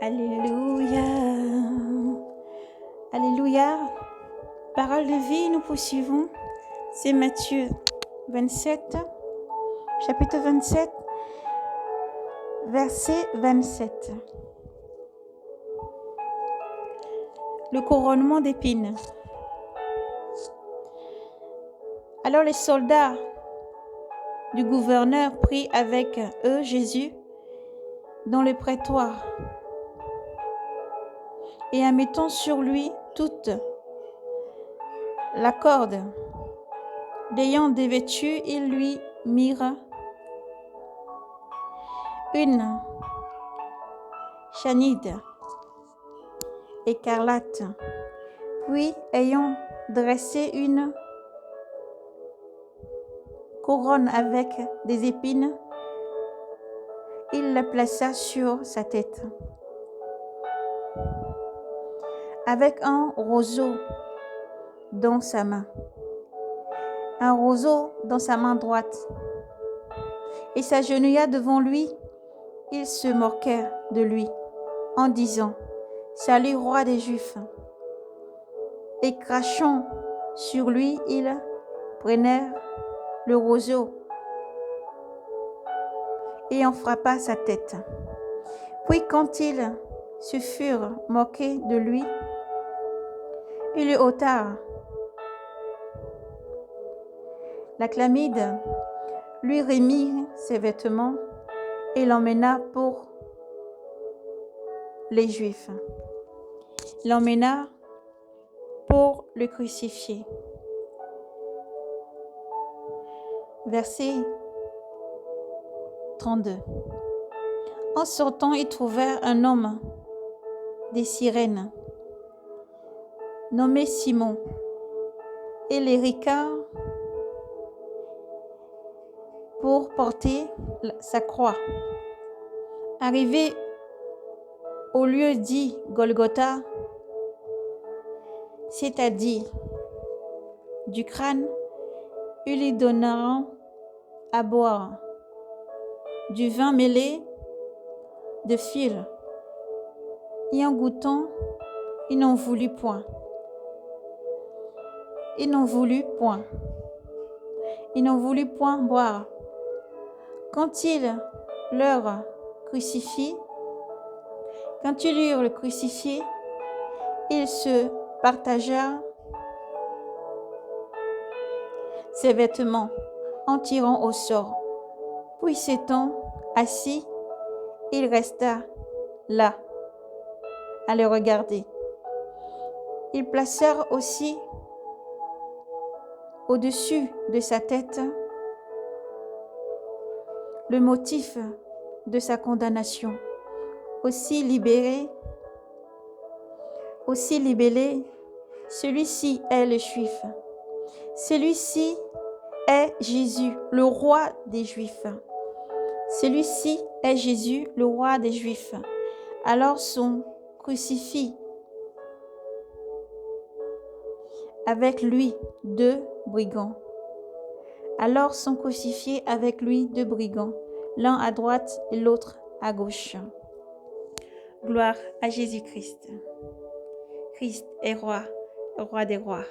Alléluia. Alléluia. Parole de vie, nous poursuivons. C'est Matthieu 27, chapitre 27, verset 27. Le couronnement d'épines. Alors les soldats du gouverneur prirent avec eux Jésus dans le prétoire et en mettant sur lui toute la corde, l'ayant dévêtu, ils lui mirent une chanide écarlate, puis ayant dressé une couronne avec des épines, il la plaça sur sa tête, avec un roseau dans sa main, un roseau dans sa main droite, et s'agenouilla devant lui. Ils se moquèrent de lui en disant: Salut, roi des Juifs. Et crachant sur lui, ils prenèrent le roseau et en frappa sa tête. Puis quand ils se furent moqués de lui, ils le ôtèrent la chlamyde, lui remit ses vêtements et l'emmena pour les Juifs. L'emmena pour le crucifier. Verset 32. En sortant, ils trouvèrent un homme des Cyrènes, nommé Simon, et les ricards pour porter sa croix. Arrivé au lieu dit Golgotha, c'est-à-dire du crâne, ils lui donneront à boire du vin mêlé de fil, et en goûtant, ils n'en voulut point. Ils n'en voulut point. Ils n'en voulut point boire. Quand ils l'eurent crucifié, ils se partagèrent ses vêtements en tirant au sort. Puis s'étant assis, il resta là, à le regarder. Ils placèrent aussi au-dessus de sa tête le motif de sa condamnation. Aussi libellé, celui-ci est le Juif. Celui-ci est Jésus, le roi des Juifs. Celui-ci est Jésus, le roi des Juifs. Alors sont crucifiés avec lui deux brigands. L'un à droite et l'autre à gauche. Gloire à Jésus-Christ. Christ est roi, roi des rois.